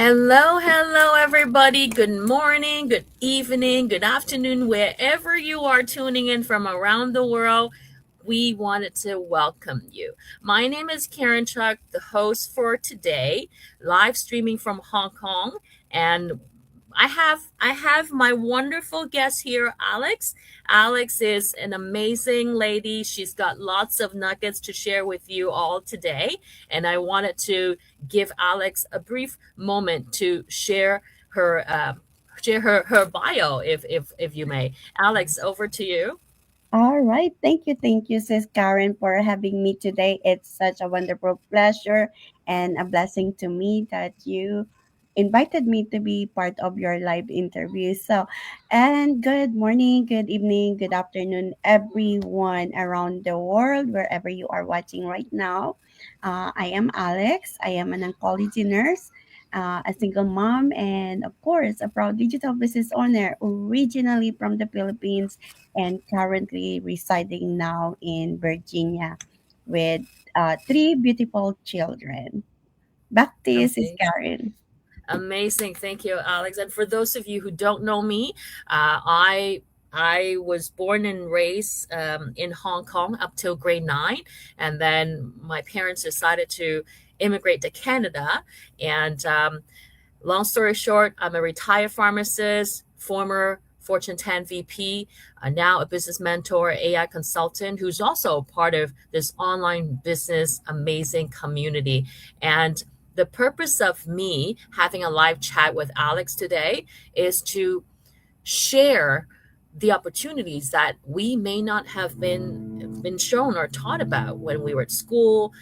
Hello, everybody. Good morning, good evening, good afternoon, wherever you are tuning in from around the world. We wanted to welcome you. My name is Karen Chuck, the host for today, live streaming from Hong Kong, and I have my wonderful guest here, Alex. Alex is an amazing lady. She's got lots of nuggets to share with you all today, and I wanted to give Alex a brief moment to share her bio, if you may. Alex, over to you. All right. Thank you, Sis Karen, for having me today. It's such a wonderful pleasure and a blessing to me that you invited me to be part of your live interview. And good morning, good evening, good afternoon, everyone around the world, wherever you are watching right now. I am Alex. I am an oncology nurse. A single mom, and of course, a proud digital business owner, originally from the Philippines and currently residing now in Virginia with three beautiful children. Back to you, Sis Amazing. Karen. Amazing. Thank you, Alex. And for those of you who don't know me, I was born and raised in Hong Kong up till grade 9, and then my parents decided to immigrate to Canada. And long story short, I'm a retired pharmacist, former Fortune 10 VP, now a business mentor, AI consultant, who's also part of this online business amazing community. And the purpose of me having a live chat with Alex today is to share the opportunities that we may not have been shown or taught about when we were at school,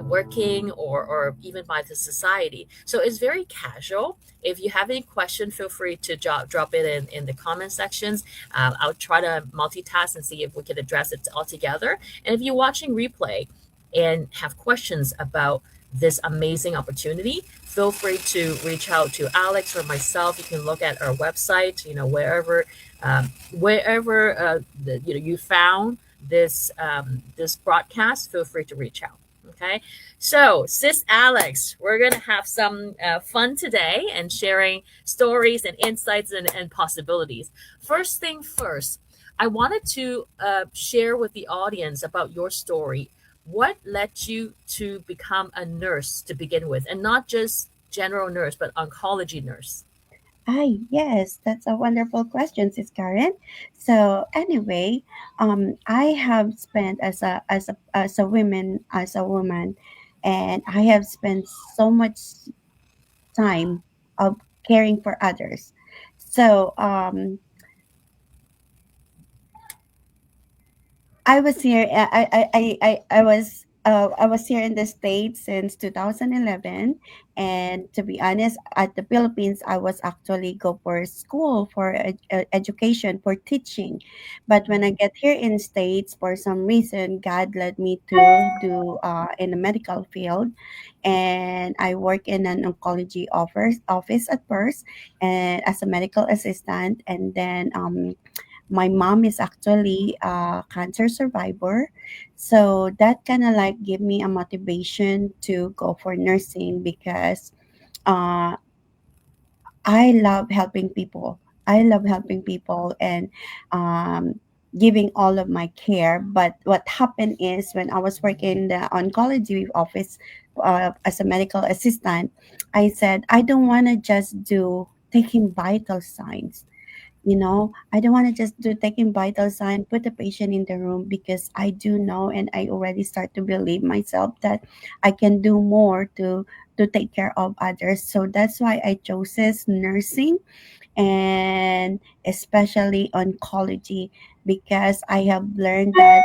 working, or even by the society. So it's very casual. If you have any question, feel free to drop it in the comment sections. I'll try to multitask and see if we can address it all together. And if you're watching replay and have questions about this amazing opportunity, feel free to reach out to Alex or myself. You can look at our website, wherever you found this broadcast. Feel free to reach out. Okay, so Sis Alex, we're gonna have some fun today and sharing stories and insights and possibilities. First thing first, I wanted to share with the audience about your story. What led you to become a nurse to begin with, and not just general nurse, but oncology nurse? Yes, that's a wonderful question, Sis Karen. So anyway, I have spent as a woman, and I have spent so much time of caring for others. So I was here. I was here in the States since 2011, and to be honest, at the Philippines, I was actually go for school for education for teaching, but when I get here in States, for some reason, God led me to do in the medical field, and I work in an oncology office at first, and as a medical assistant, and then my mom is actually a cancer survivor, so that kind of like gave me a motivation to go for nursing because uh, I love helping people. I love helping people and um, giving all of my care. But what happened is when I was working in the oncology office as a medical assistant, I said I don't want to just do taking vital signs. I don't want to just do taking vital sign, put the patient in the room, because I do know and I already start to believe myself that I can do more to take care of others. So that's why I chose this nursing, and especially oncology, because I have learned that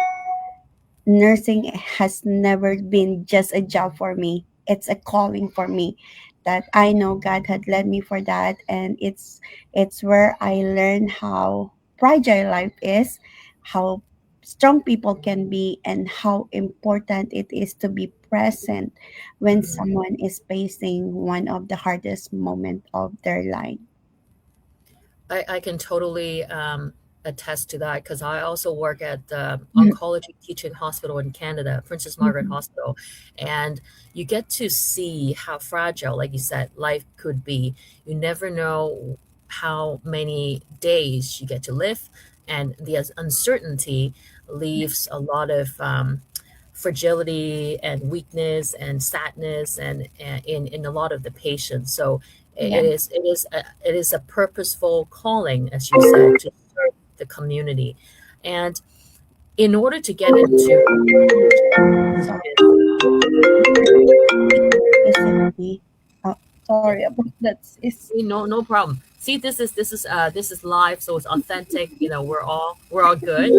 nursing has never been just a job for me. It's a calling for me that I know God had led me for that, and it's where I learned how fragile life is, how strong people can be, and how important it is to be present when someone is facing one of the hardest moment of their life. I can totally attest to that because I also work at the oncology teaching hospital in Canada, Princess Margaret Mhm. Hospital, and you get to see how fragile, like you said, life could be. You never know how many days you get to live, and the uncertainty leaves a lot of fragility and weakness and sadness and in a lot of the patients. So Yeah. it is a purposeful calling, as you said, to serve the community. And in order to get into Sorry. Is me? Oh, yeah, sorry about that. Is no problem. See, this is live, so it's authentic. You know, we're all good.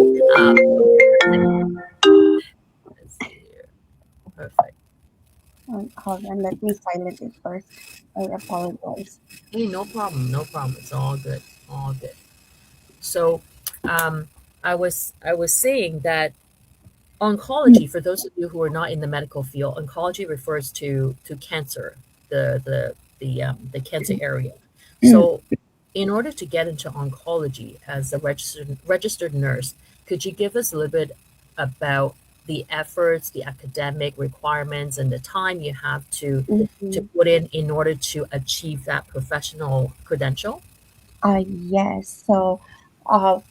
Let's see here. Perfect. hold on. Let me silent it first. I apologize. Hey, no problem, no problem. It's all good, all good. So, um, I was saying that oncology, for those of you who are not in the medical field, oncology refers to cancer, the cancer area. So, in order to get into oncology as a registered nurse, could you give us a little bit about the efforts, the academic requirements, and the time you have to Mhm. put in order to achieve that professional credential? Yes. So,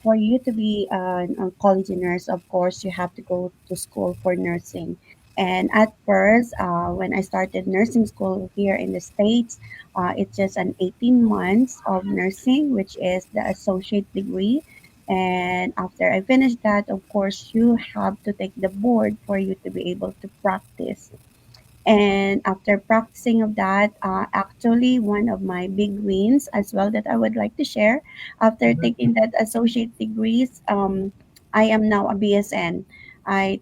for you to be an oncology nurse, of course, you have to go to school for nursing. And at first, when I started nursing school here in the States, it's just an 18 months of nursing, which is the associate degree. And after I finished that, of course, you have to take the board for you to be able to practice. And after practicing of that, actually one of my big wins as well that I would like to share after Mhm. taking that associate degrees, I am now a BSN. I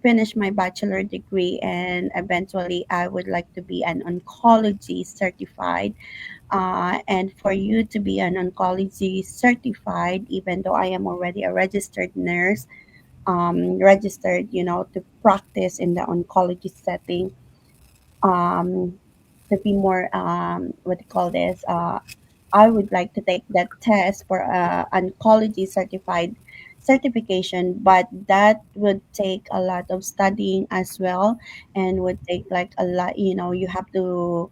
finished my bachelor degree and eventually I would like to be an oncology certified. And for you to be an oncology certified, even though I am already a registered nurse, registered, to practice in the oncology setting, um, to be more, what do you call this? I would like to take that test for oncology certified certification, but that would take a lot of studying as well, and would take like a lot. You have to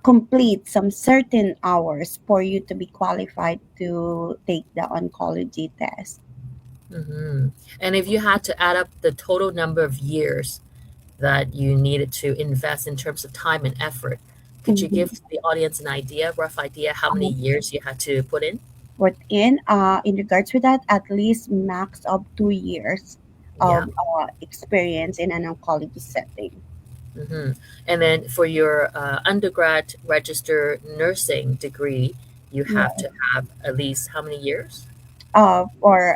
complete some certain hours for you to be qualified to take the oncology test. Mhm. And if you had to add up the total number of years that you needed to invest in terms of time and effort, could you give Mhm. the audience an idea, rough idea, how many years you had to put in? In regards with that, at least max of 2 years Yeah. of experience in an oncology setting. Hmm. And then for your undergrad registered nursing degree, you have Yeah. to have at least how many years? For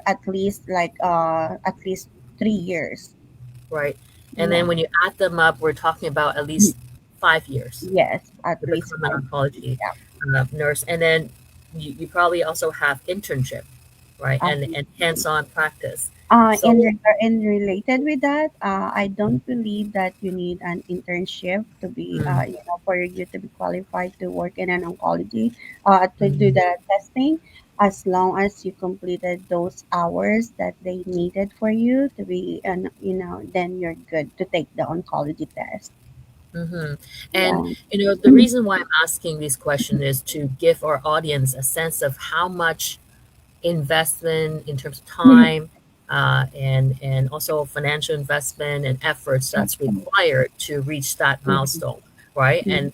at least 3 years. Right. And Yeah. then when you add them up, we're talking about at least 5 years Yes, at to least become an 5 years. oncology nurse. And then you probably also have internship, right? Yeah. And hands-on practice. So, In related with that, I don't believe that you need an internship to be, mm, for you to be qualified to work in an oncology, to do mhm. the testing, as long as you completed those hours that they needed for you to be, and then you're good to take the oncology test. Hmm. And Yeah. you know, the reason why I'm asking this question is to give our audience a sense of how much investment in terms of time and also financial investment and efforts that's required to reach that milestone, right? And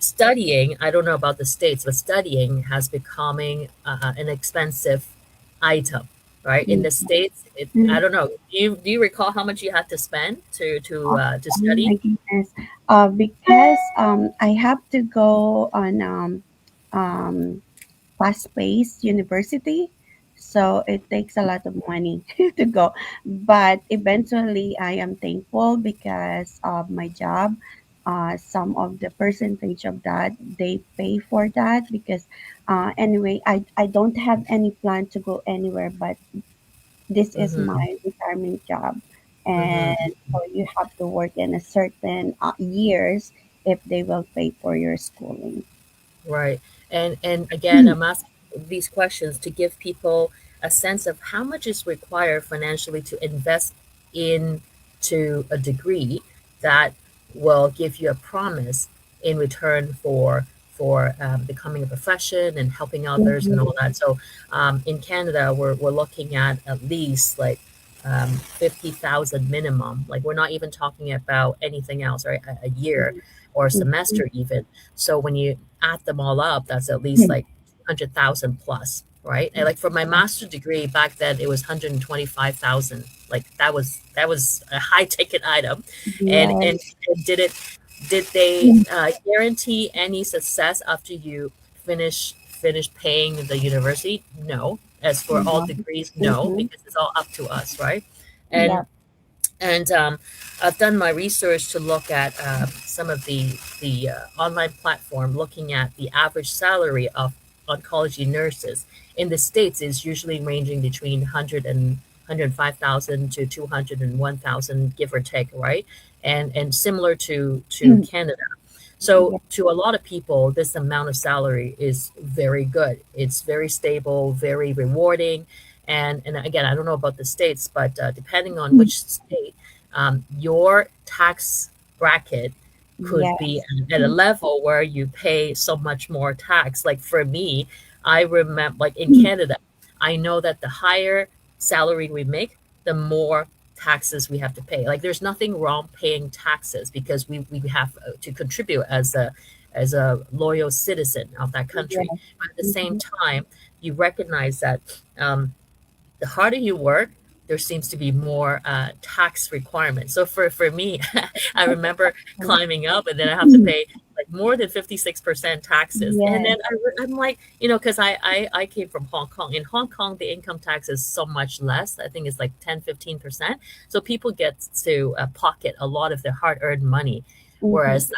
studying, I don't know about the states, but studying has becoming an expensive item, right? In the states, I don't know. Do you recall how much you had to spend to Oh my study? goodness. Because I have to go on um, fast-paced university, so it takes a lot of money to go. But eventually, I am thankful because of my job. Some of the percentage of that they pay for that because anyway, I don't have any plan to go anywhere, but this is Mm-hmm. my retirement job, and Mm-hmm. so you have to work in a certain years if they will pay for your schooling. Right. And again, I'm asking these questions to give people a sense of how much is required financially to invest into a degree that will give you a promise in return for becoming a profession and helping others and all Mhm. that. So in Canada, we're looking at least like 50,000 minimum. Like we're not even talking about anything else, right? A year or a Mhm. semester even. So when you add them all up, that's at least Mhm. like 100,000 plus, right? And like for my master's degree back then, it was 125,000. Like that was a high ticket item, and Yes. did they guarantee any success after you finish paying the university? No. As for all Yeah. degrees, no, Mhm. because it's all up to us, right? And Yep. and I've done my research to look at some of the online platform, looking at the average salary of oncology nurses in the states is usually ranging between 105,000 to 201,000, give or take, right? And similar to Canada. So Yeah. to a lot of people, this amount of salary is very good. It's very stable, very rewarding. And again, I don't know about the states, but depending on which state, your tax bracket could be Yes. at a level where you pay so much more tax. Like for me, I remember, like in Canada, I know that the higher salary we make, the more taxes we have to pay. Like there's nothing wrong paying taxes because we have to contribute as a loyal citizen of that country. Yes. But at the same Mhm. time, you recognize that the harder you work, there seems to be more tax requirements. So for me, I remember climbing up, and then I have to pay like more than 56% taxes. And then Yes. I'm like, because I came from Hong Kong. In Hong Kong, the income tax is so much less. I think it's like 10-15%. So people get to pocket a lot of their hard earned money. Mhm. Whereas,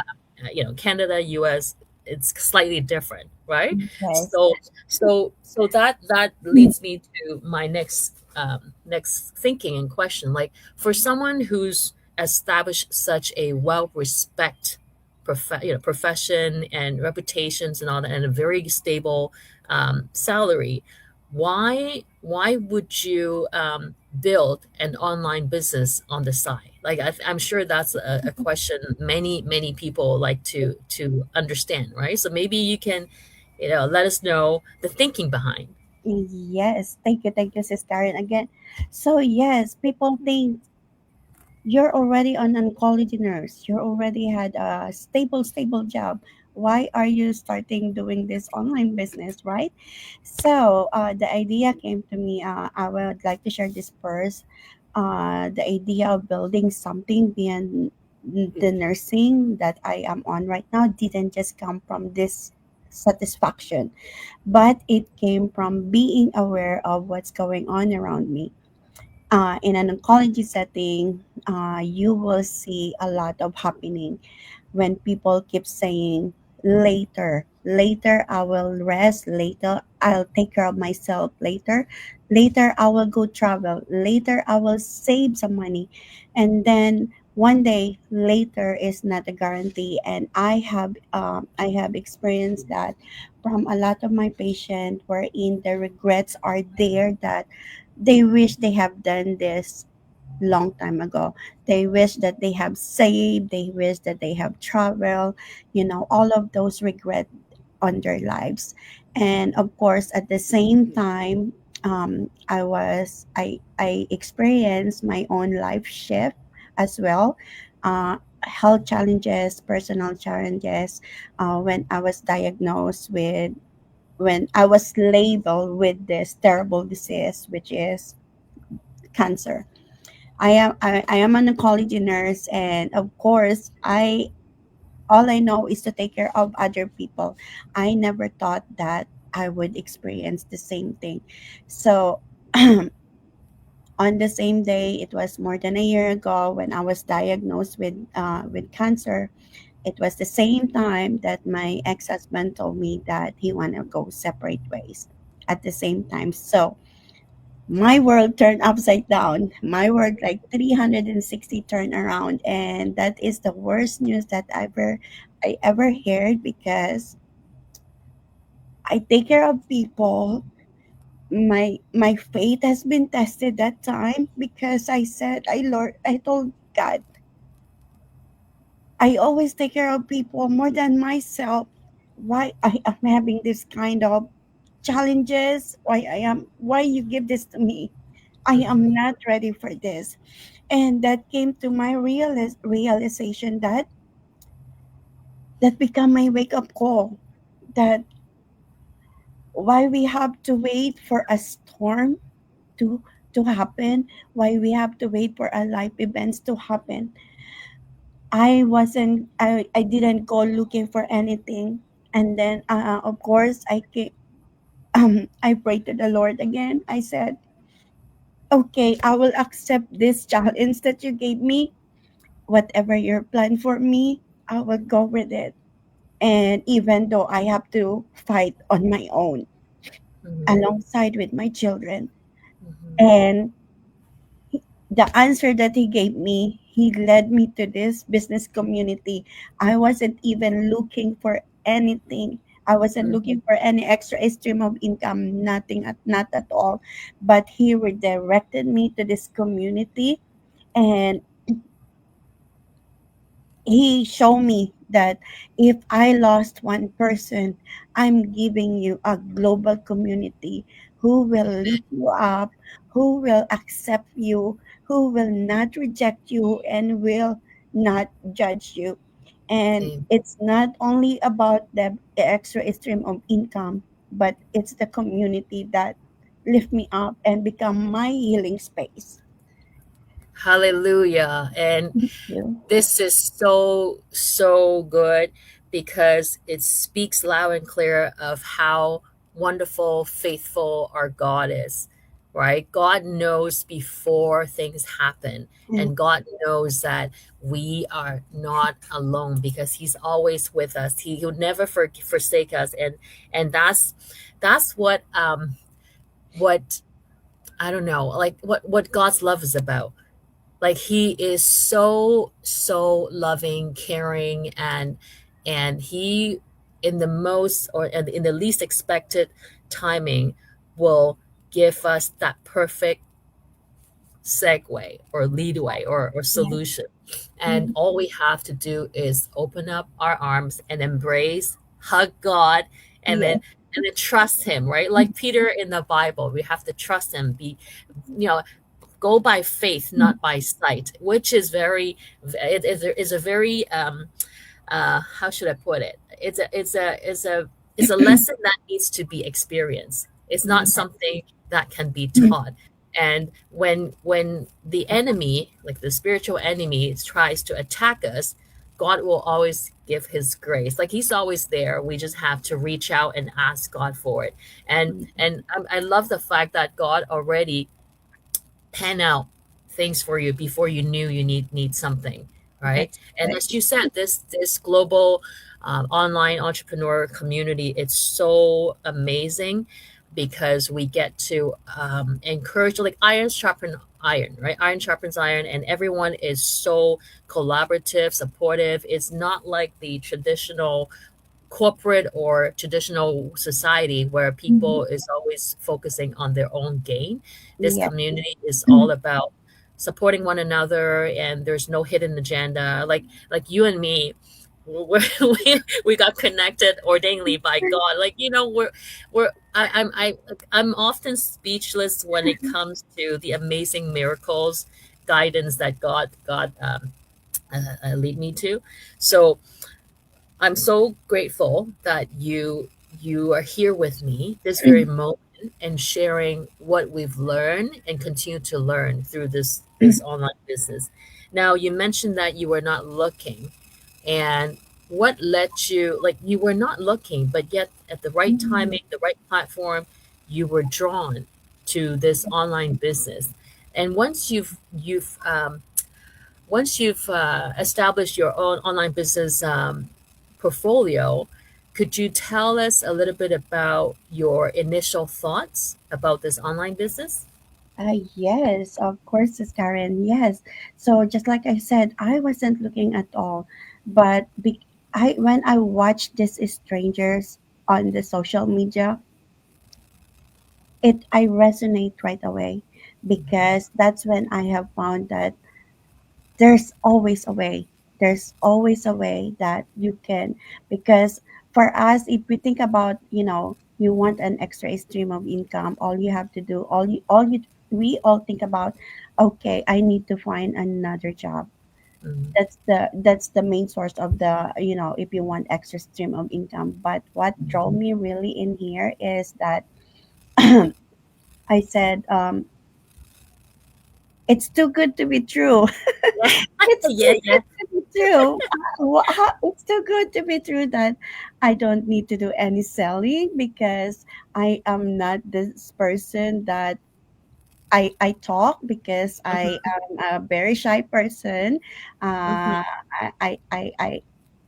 Canada, US, it's slightly different, right? Yes. So that leads me to my next thinking and question. Like for someone who's established such a well-respected profession and reputations and all that, and a very stable salary, why would you build an online business on the side? Like I'm sure that's a question many people like to understand, right? So maybe you can let us know the thinking behind. Yes. Thank you, Sis Karen, again. So yes, people think you're already an oncology nurse. You already had a stable job. Why are you starting doing this online business, right? So the idea came to me. I would like to share this first. The idea of building something beyond the nursing that I am on right now didn't just come from this satisfaction, but it came from being aware of what's going on around me. In an oncology setting, you will see a lot of happening when people keep saying, later I will rest, later I'll take care of myself, later I will go travel, later I will save some money. And then one day later is not a guarantee. And I have experienced that from a lot of my patients, wherein the regrets are there, that they wish they have done this long time ago. They wish that they have saved, they wish that they have traveled, all of those regret on their lives. And of course, at the same time, I experienced my own life shift as well. Health challenges, personal challenges, when I was diagnosed with, when I was labeled with this terrible disease, which is cancer. I am an oncology nurse, and of course, I all I know is to take care of other people. I never thought that I would experience the same thing. So on the same day, it was more than a year ago when I was diagnosed with cancer. It was the same time that my ex-husband told me that he wanna go separate ways at the same time. So my world turned upside down. My world like 360 turned around, and that is the worst news that I ever heard, because I take care of people. My faith has been tested that time because I said, I told God, I always take care of people more than myself. Why I am having this kind of challenges? Why you give this to me? I am Mhm. not ready for this. And that came to my realization that become my wake up call, that why we have to wait for a storm to happen, why we have to wait for a life events to happen. I didn't go looking for anything. And then of course I prayed to the Lord again. I said, okay, I will accept this challenge that you gave me. Whatever your plan for me, I will go with it. And even though I have to fight on my own Mhm. alongside with my children. Mhm. And the answer that he gave me, he led me to this business community. I wasn't even looking for anything. I wasn't Mhm. looking for any extra stream of income, not at all. But he redirected me to this community, and he showed me that if I lost one person, I'm giving you a global community who will lift you up, who will accept you, who will not reject you, and will not judge you. And Amen. it's not only about the extra stream of income, but it's the community that lift me up and become my healing space. Hallelujah. And Thank you. this is so, so good because it speaks loud and clear of how wonderful, faithful our God is, right? God knows before things happen, Mm, and God knows that we are not alone because He's always with us. He'll never forsake us, and that's what I don't know, like what God's love is about. Like he is so, so loving, caring, and he in the most or in the least expected timing will give us that perfect segue or leadway or yes, solution. And mm, all we have to do is open up our arms and embrace, hug God, and yes, then trust him, right? Like Peter in the Bible, we have to trust him, be, you know, go by faith, mm, not by sight, which is very, it is a very, how should I put it? It's a lesson that needs to be experienced. It's not yes, something that can be mm, taught. And when the enemy, like the spiritual enemy, tries to attack us, God will always give His grace. Like He's always there. We just have to reach out and ask God for it. And I love the fact that God already pan out things for you before you knew you need something, right? that's And correct. as you said, this global online entrepreneur community, it's so amazing because we get to encourage, like iron sharpen iron, right? Iron sharpens iron, and everyone is so collaborative, supportive. It's not like the traditional corporate or traditional society where Mhm. people is always focusing on their own gain. This Yep. community is Mhm. all about supporting one another, and there's no hidden agenda. Like you and me, we got connected ordainedly by God. Like we're I'm often speechless when it comes to the amazing miracles, guidance that God lead me to. So I'm so grateful that you are here with me this very moment and sharing what we've learned and continue to learn through this online business. Now, you mentioned that you were not looking, and what led you, like you were not looking, but yet at the right Mhm. timing, the right platform, you were drawn to this online business. And once you've established your own online business portfolio, could you tell us a little bit about your initial thoughts about this online business? Yes, of course, Sis Karen. Yes. So just like I said, I wasn't looking at all, but I when I watched these strangers, on the social media, it I resonate right away, because that's when I have found that there's always a way. There's always a way that you can, because for us, if we think about, you want an extra stream of income, all you have to do, all you, we all think about, okay, I need to find another job. Mm-hmm. That's the main source of the, if you want extra stream of income. But what drove me really in here is that I said, it's too good to be true. Yeah. It's Yeah, too yeah. good to be true. It's too good to be true that I don't need to do any selling, because I am not this person that I talk, because I Mm-hmm. am a very shy person. Mm-hmm.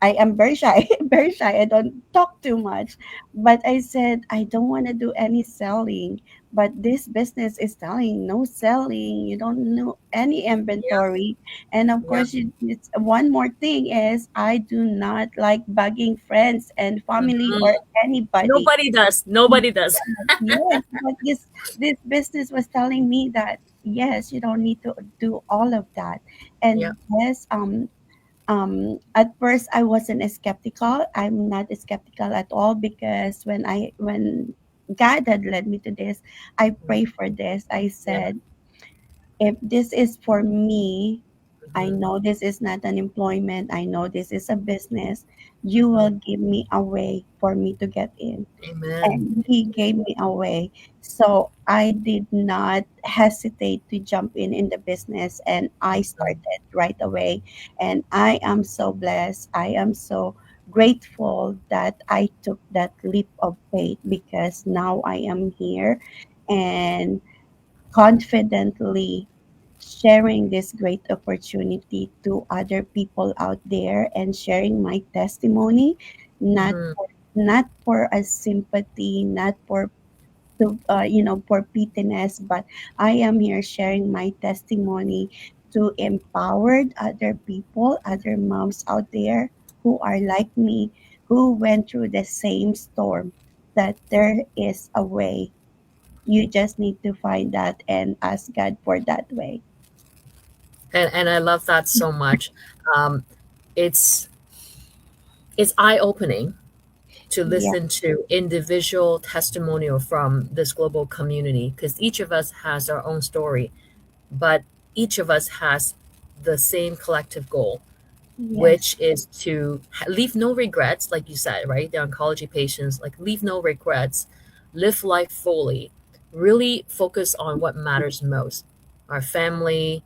I am very shy, very shy. I don't talk too much. But I said I don't want to do any selling. But this business is selling, no selling. You don't know any Yeah, inventory, and of yeah. course, it's one more thing is I do not like bugging friends and family Mm-hmm. or anybody. Nobody does. Nobody does. Yes, but this business was telling me that yes, you don't need to do all of that. Yeah. And yes, at first I wasn't skeptical. I'm not skeptical at all, because when God had led me to this, I pray for this. I Yeah. said, if this is for me, I Mm-hmm. know this is not an employment. I know this is a business. You will Mm-hmm. give me a way for me to get in, Amen. and he gave me away. So I did not hesitate to jump in the business, and I Mm-hmm. started right away. And I am so blessed. I am so grateful that I took that leap of faith, because now I am here and confidently sharing this great opportunity to other people out there, and sharing my testimony, not Mm-hmm. not for a sympathy, not for for pittiness, but I am here sharing my testimony to empower other people, other moms out there who are like me, who went through the same storm, that there is a way. You just need to find that and ask God for that way. And I love that so much. Um, it's it's eye opening to Yeah. listen to individual testimonial from this global community, because each of us has our own story, but each of us has the same collective goal, Yes. which is to leave no regrets, like you said, right? The oncology patients, like, leave no regrets, live life fully, really focus on what matters most, our family,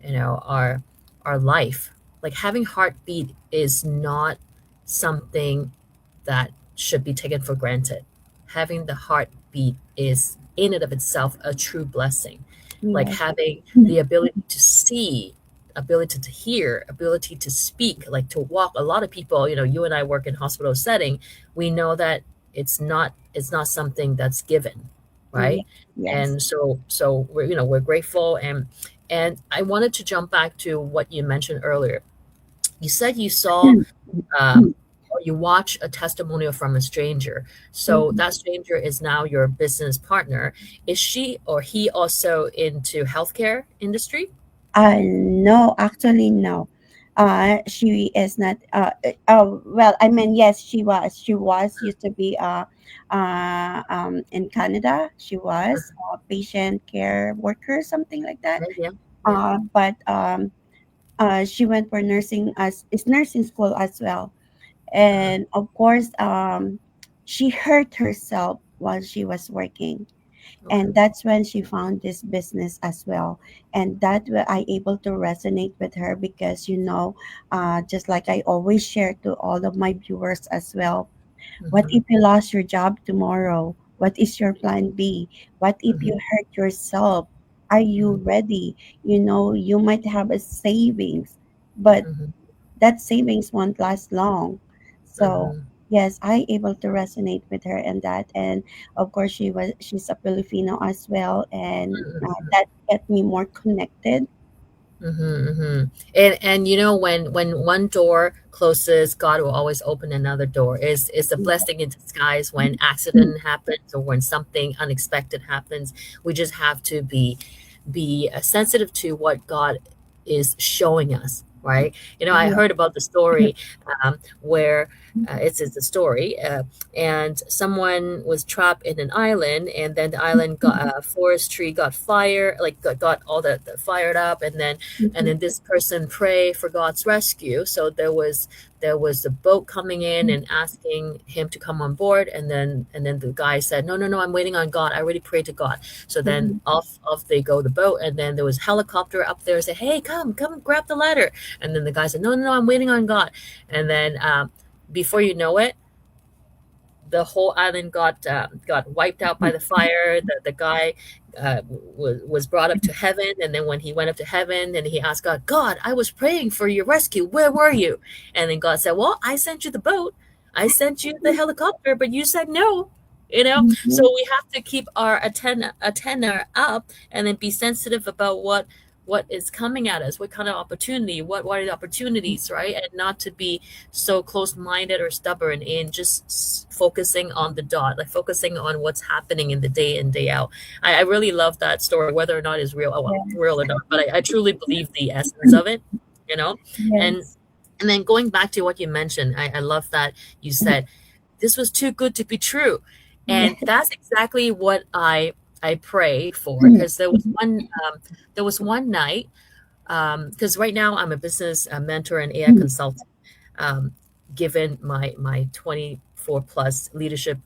our life. Like, having heartbeat is not something that should be taken for granted. Having the heartbeat is in and of itself a true blessing. Like, Yes. having the ability to see, ability to hear, ability to speak, like to walk. A lot of people, you and I work in hospital setting, we know that it's not something that's given, Yes. right? Yes. And so we're grateful. And I wanted to jump back to what you mentioned earlier. You said you saw or you watch a testimonial from a stranger. So Mhm. that stranger is now your business partner. Is she or he also into healthcare industry? No, actually, no. She is not. Well, I mean, yes, she was. She was used to be. In Canada, she was a patient care worker, something like that. Yeah, yeah, yeah. But she went for nursing, as is nursing school as well. Uh-huh. And of course, she hurt herself while she was working, Okay. and that's when she found this business as well. And that way I able to resonate with her, because just like I always share to all of my viewers as well, what Mm-hmm. if you lost your job tomorrow? What is your plan B? What if you Mm-hmm. hurt yourself? Are you Mm-hmm. ready? You might have a savings, but Mm-hmm. that savings won't last long. So Mm-hmm. yes, I able to resonate with her and that. And of course, she's a Filipino as well, and that get me more connected And you know, when one door closes, God will always open another door. Is a blessing in disguise when accident happens or when something unexpected happens. We just have to be sensitive to what God is showing us, right? You know, I Yeah. heard about the story where it's a story, and someone was trapped in an island, and then the island got a forest tree got fire, like got all the fired up, and then this person prayed for God's rescue. So there was a boat coming in and asking him to come on board, and then the guy said, no, no, no, I'm waiting on God. I already prayed to God. So then off they go, the boat, and then there was helicopter up there, said, hey, come grab the ladder. And then the guy said, no, no, no, I'm waiting on God. And then before you know it, the whole island got wiped out by the fire. The guy was brought up to heaven, and then when he went up to heaven, and he asked God, God, I was praying for your rescue. Where were you? And then God said, well, I sent you the boat, I sent you the helicopter, but you said no. You know, so we have to keep our antenna up, and then be sensitive about what is coming at us, what kind of opportunity, what are the opportunities, right? And not to be so close-minded or stubborn in just focusing on the dot, like focusing on what's happening in the day in, day out. I really love that story, whether or not it's real, real or not, but I truly believe the essence of it, you know. and Yes. and then going back to what you mentioned, I love that you said this was too good to be true. And Yes. that's exactly what I pray for, because there was one night, because right now I'm a business mentor and AI consultant. Um, Given my 24 plus leadership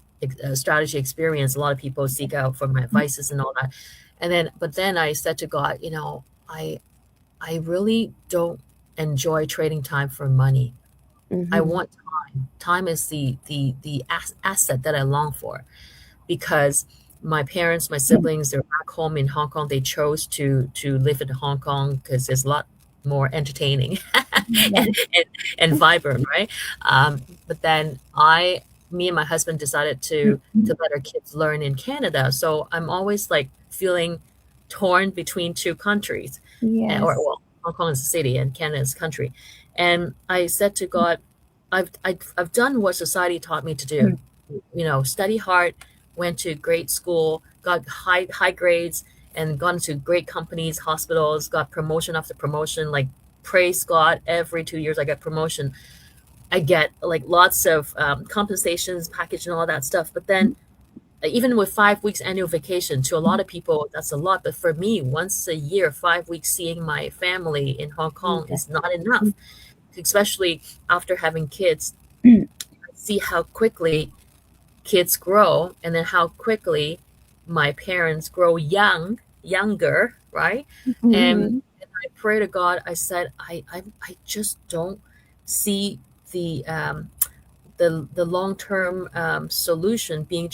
strategy experience, a lot of people seek out for my advices and all that. But then I said to God, you know, I really don't enjoy trading time for money. I Mhm. want time. Time is the asset that I long for, because my parents, my siblings, they're back home in Hong Kong. They chose to live in Hong Kong because it's a lot more entertaining and, Yes. and vibrant, right? But then me and my husband decided to let our kids learn in Canada. So I'm always like feeling torn between two countries, or Yes. well, Hong Kong is a city and Canada is a country. And I said to God, I've done what society taught me to do. You know, study hard, went to great school, got high grades, and gone to great companies, hospitals, got promotion after promotion. Like, praise God, every 2 years I get promotion. I get like lots of compensations, package, and all that stuff. But then, even with 5 weeks annual vacation, to a lot of people that's a lot. But for me, once a year, 5 weeks seeing my family in Hong Kong Yes. is not enough. Especially after having kids, see how quickly kids grow, and then how quickly my parents grow younger, right? And, Mhm. and I pray to God. I said, I just don't see the long term solution being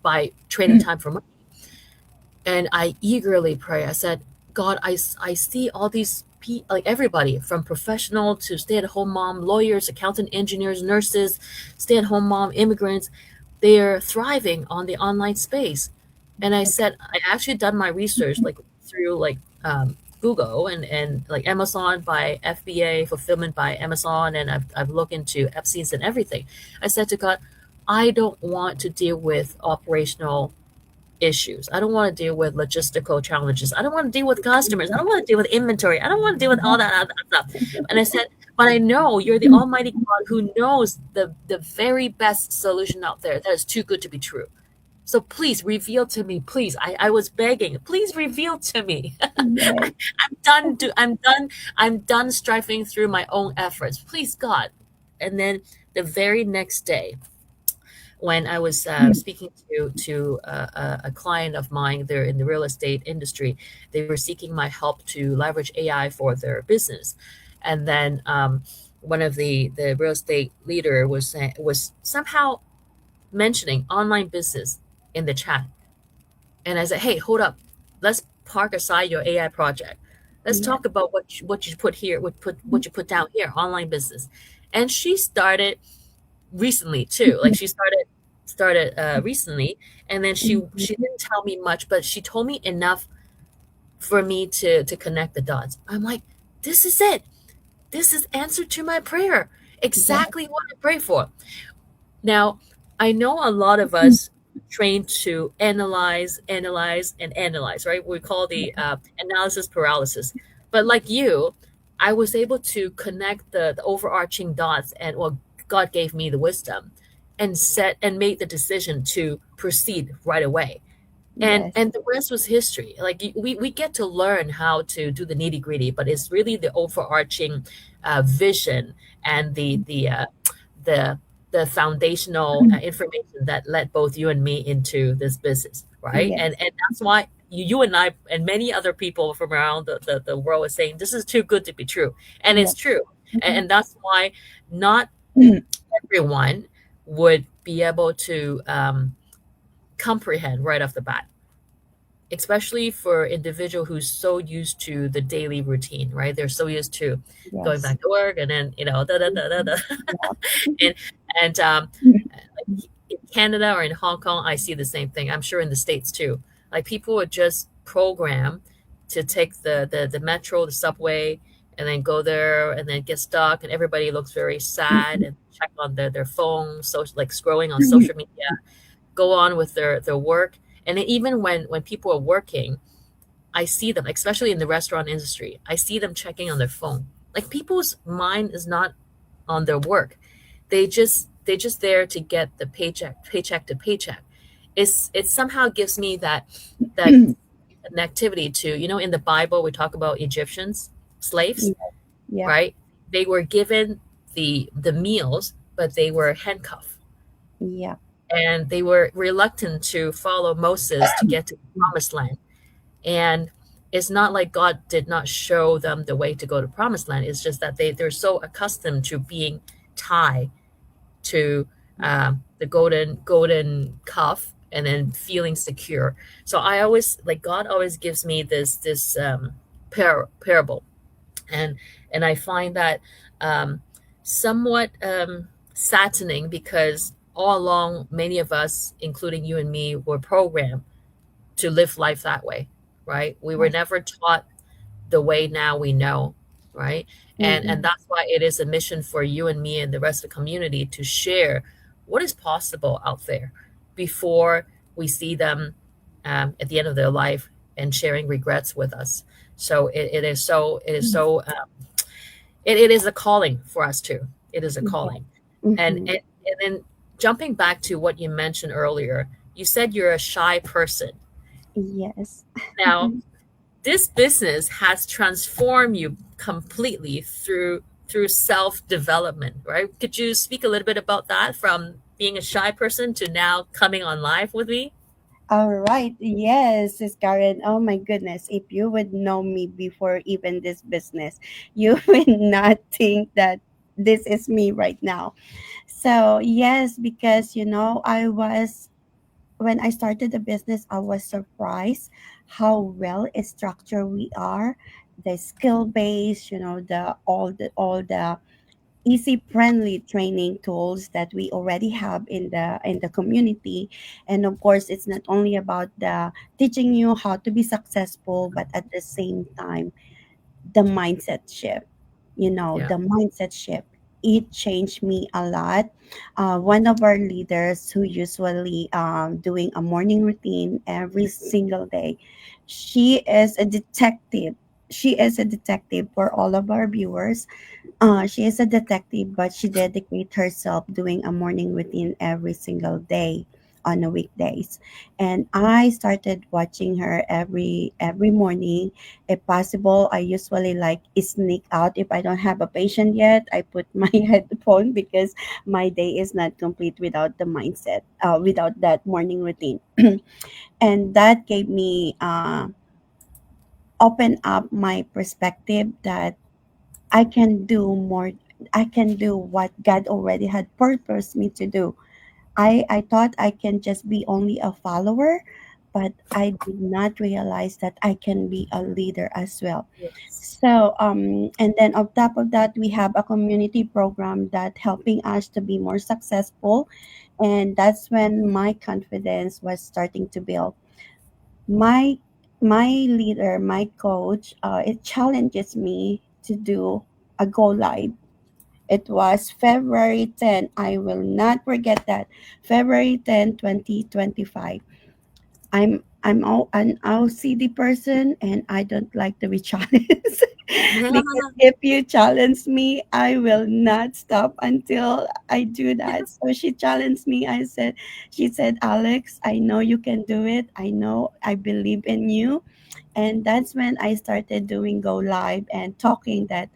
by trading time for money. And I eagerly pray. I said, God, I see all these people, like everybody from professional to stay at home mom, lawyers, accountant, engineers, nurses, stay at home mom, immigrants. They're thriving on the online space. And I said, I actually done my research, like through Google and like Amazon by FBA, fulfillment by Amazon, and I've looked into Epstein's and everything. I said to God, I don't want to deal with operational issues. I don't want to deal with logistical challenges. I don't want to deal with customers. I don't want to deal with inventory. I don't want to deal with all that other stuff. And I said, but I know you're the Almighty God who knows the very best solution out there that is too good to be true. So please reveal to me, please. I was begging, please reveal to me. Yes. I'm done striving through my own efforts. Please, God. And then the very next day, when I was speaking to a client of mine, they're in the real estate industry. They were seeking my help to leverage AI for their business, and then one of the real estate leader was somehow mentioning online business in the chat, and I said, "Hey, hold up, let's park aside your AI project. Let's Yes. talk about what you put here, what you put down here, online business." And she started recently too. Like, she started recently, and then she didn't tell me much, but she told me enough for me to connect the dots. I'm like, this is it. This is answer to my prayer. Yeah. Exactly what I pray for. Now, I know a lot of us trained to and analyze, right? We call the analysis paralysis. But like you, I was able to connect the overarching dots, and well, God gave me the wisdom and set and made the decision to proceed right away. Yes. And the rest was history. Like we get to learn how to do the nitty gritty, but it's really the overarching vision and the the foundational information that led both you and me into this business, right? Yes. And that's why you and I and many other people from around the world are saying this is too good to be true, and Yeah. it's true. Mhm. And that's why not everyone would be able to comprehend right off the bat, especially for individual who's so used to the daily routine, right? They're so used to going Yes. back to work and then da. Yeah. and and like in Canada or in Hong Kong, I see the same thing. I'm sure in the States too. Like people are just programmed to take the metro, the subway, and then go there and then get stuck, and everybody looks very sad and check on their phone, so like scrolling on social media, go on with their work. And then even when people are working, I see them, especially in the restaurant industry, I see them checking on their phone. Like people's mind is not on their work. They just there to get the paycheck to paycheck. It somehow gives me that connectivity to, in the Bible we talk about Egyptians, slaves, Yeah. right? They were given the meals, but they were handcuffed, Yeah. and they were reluctant to follow Moses to get to the promised land. And it's not like God did not show them the way to go to promised land. It's just that they're so accustomed to being tied to the golden cuff and then feeling secure. So I always like God always gives me this parable, and I find that um, somewhat saddening, because all along many of us, including you and me, were programmed to live life that way, right? We were Yes. never taught the way now we know, right? And Mm-mm. that's why it is a mission for you and me and the rest of the community to share what is possible out there before we see them at the end of their life and sharing regrets with us. So it is a calling for us too. It is a Yeah. calling. and Mm-hmm. and, and then jumping back to what you mentioned earlier, you said you're a shy person. Yes. Now, this business has transformed you completely through self-development, right? Could you speak a little bit about that, from being a shy person to now coming on live with me? All right. Yes, Sis Karen. Oh my goodness. If you would know me before even this business, you would not think that this is me right now. So, yes, because, when I started the business, I was surprised how well structured we are. The skill base, the easy friendly training tools that we already have in the community. And of course, it's not only about the teaching you how to be successful, but at the same time, the mindset shift. Yeah. The mindset shift, it changed me a lot. One of our leaders who usually doing a morning routine every single day, she is a detective. She is a detective for all of our viewers. She is a detective, but she dedicates herself doing a morning routine every single day on the weekdays. And I started watching her every morning. If possible, I usually like sneak out if I don't have a patient yet. I put my headphone because my day is not complete without the mindset, without that morning routine. And that gave me open up my perspective that I can do more. I can do what God already had purposed me to do. I thought I can just be only a follower, but I did not realize that I can be a leader as well. Yes. So, and then on top of that, we have a community program that helping us to be more successful. And that's when my confidence was starting to build. My my leader, my coach, it challenges me to do a go live. It was February 10. I will not forget that. February 10, 2025. An OCD person and I don't like to be challenged. Because if you challenge me, I will not stop until I do that. So she challenged me. She said, Alex, I know you can do it. I know I believe in you. And that's when I started doing go live and talking that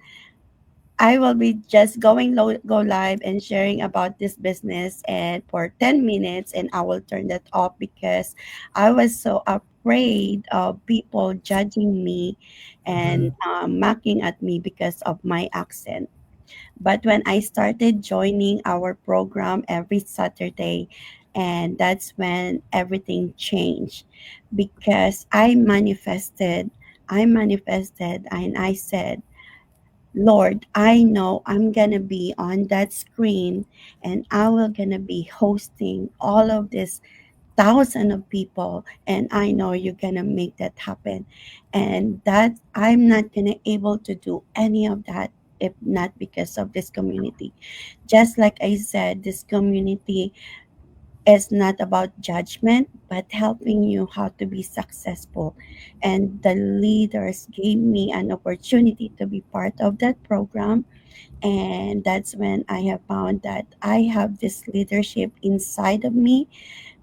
I will be just go live and sharing about this business and for 10 minutes and I will turn that off because I was so afraid of people judging me and Mhm. mocking at me because of my accent. But when I started joining our program every Saturday, and that's when everything changed because I manifested and I said, Lord, I know I'm gonna be on that screen and I will gonna be hosting all of this thousand of people and I know you're gonna make that happen. And that I'm not gonna able to do any of that if not because of this community. Just like I said, this community is not about judgment but helping you how to be successful, and the leaders gave me an opportunity to be part of that program. And that's when I have found that I have this leadership inside of me,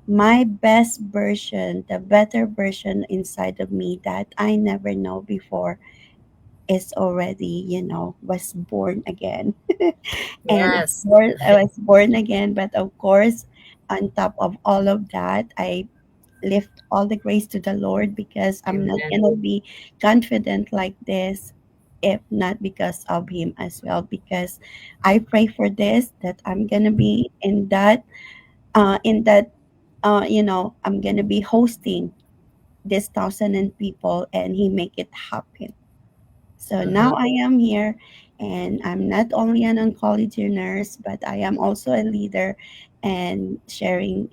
my best version, the better version inside of me that I never know before is already, was born again. And of Yes. course, I was born again, but of course, on top of all of that, I lift all the grace to the Lord because I'm not Amen. gonna be confident like this if not because of Him as well. Because I pray for this that I'm gonna be in that I'm gonna be hosting this thousand and people, and He make it happen. So now Mhm. I am here, and I'm not only an oncology nurse, but I am also a leader and sharing,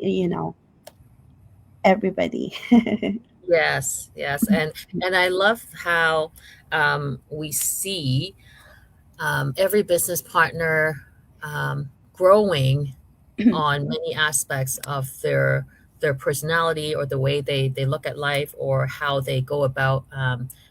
everybody. Yes, yes, and I love how we see every business partner growing on many aspects of their personality or the way they look at life or how they go about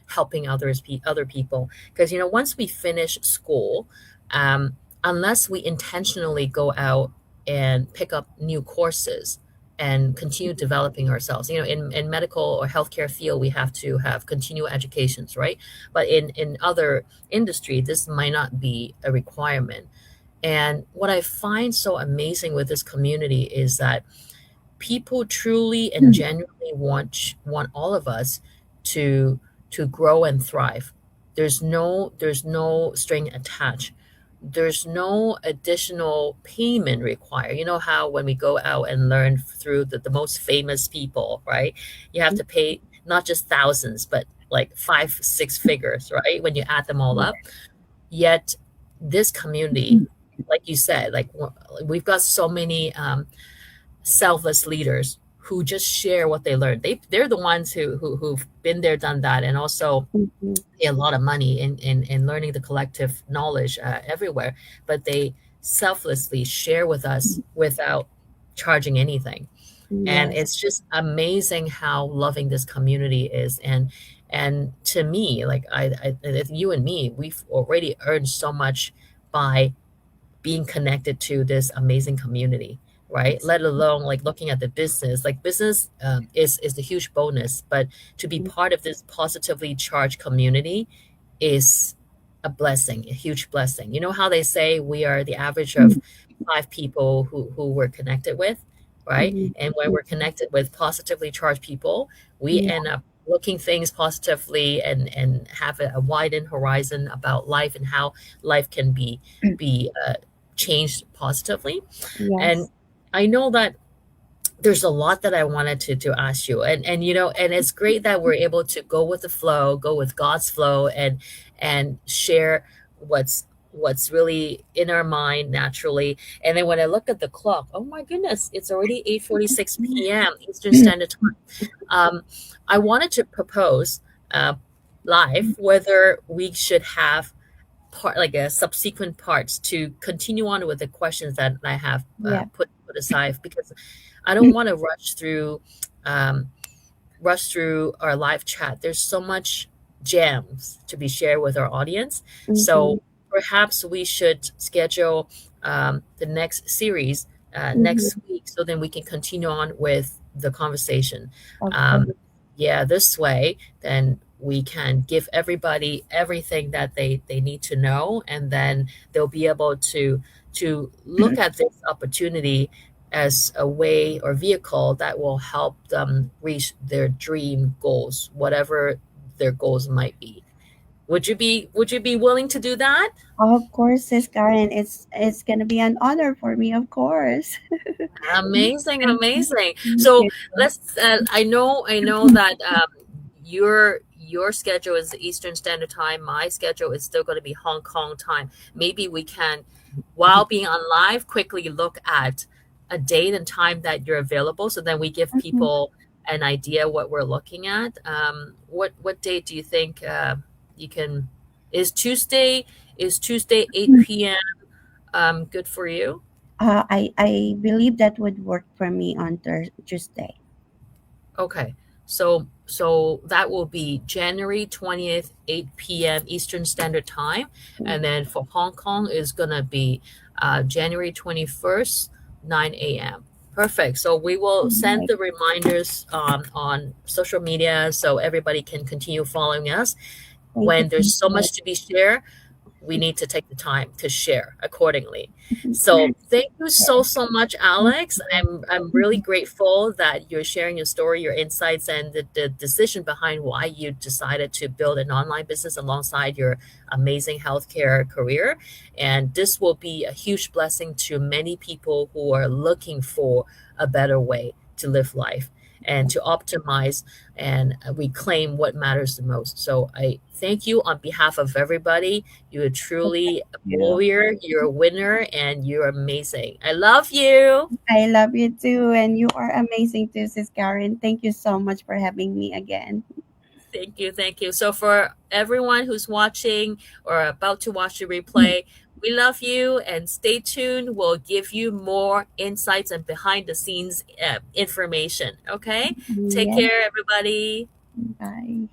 helping other people. Because once we finish school, um, unless we intentionally go out and pick up new courses and continue developing ourselves, in medical or healthcare field, we have to have continual educations, right? But in other industry, this might not be a requirement. And what I find so amazing with this community is that people truly and genuinely want all of us to grow and thrive. There's no string attached. There's no additional payment required. You know how when we go out and learn through the most famous people, right? You have to pay not just thousands, but like five, six figures, right? When you add them all up. Yet this community, like you said, like we've got so many selfless leaders who just share what they learned. They're the ones who've been there, done that, and also Mhm. pay a lot of money in learning the collective knowledge everywhere. But they selflessly share with us without charging anything. And Yes. it's just amazing how loving this community is. And to me, like you and me, we've already earned so much by being connected to this amazing community, right? Let alone like looking at the business. Like business is the huge bonus, but to be part of this positively charged community is a blessing, a huge blessing. You know how they say we are the average of five people who we're connected with, right? Mhm. And when we're connected with positively charged people, we Yeah. end up looking things positively and have a widened horizon about life and how life can be changed positively. And Yes. I know that there's a lot that I wanted to ask you, and it's great that we're able to go with the flow, go with God's flow, and share what's what's really in our mind naturally. And then when I look at the clock, oh my goodness, it's already 8:46 p.m. Eastern Standard Time. I wanted to propose live whether we should have part like a subsequent parts to continue on with the questions that I have Yeah. put aside, because I don't want to rush through our live chat. There's so much gems to be shared with our audience. Mm-hmm. So perhaps we should schedule the next series Mm-hmm. next week, so then we can continue on with the conversation. Of Um, course. yeah, this way, then we can give everybody everything that they need to know, and then they'll be able to look at this opportunity as a way or vehicle that will help them reach their dream goals, whatever their goals might be. Would you be willing to do that? Of course, Sis Karen. It's gonna be an honor for me, of course. Amazing, amazing. Thank So you. let's. I know that your schedule is Eastern Standard Time. My schedule is still going to be Hong Kong time. Maybe we can, while being on live, quickly look at a date and time that you're available, so then we give Mhm. people an idea what we're looking at. What date do you think you can? Is Tuesday 8 p.m. Good for you? I believe that would work for me on Tuesday. Okay. So that will be January 20th, 8 p.m. Eastern Standard Time. And then for Hong Kong is gonna be January 21st, 9 a.m. Perfect. So we will send Right. the reminders on social media so everybody can continue following us. Thank you When there's so so much. much to be shared, we need to take the time to share accordingly. So thank you so much, Alex. I'm really grateful that you're sharing your story, your insights, and the decision behind why you decided to build an online business alongside your amazing healthcare career. And this will be a huge blessing to many people who are looking for a better way to live life and to optimize and reclaim what matters the most. So I thank you on behalf of everybody. You are truly a You. warrior, you're a winner, and you're amazing. I love you. I love you too, and you are amazing too, Sis Karen. Thank you so much for having me again. Thank you. Thank you. So, for everyone who's watching or about to watch the replay, we love you and stay tuned. We'll give you more insights and behind the scenes information. Okay. Take Yes. care, everybody. Bye.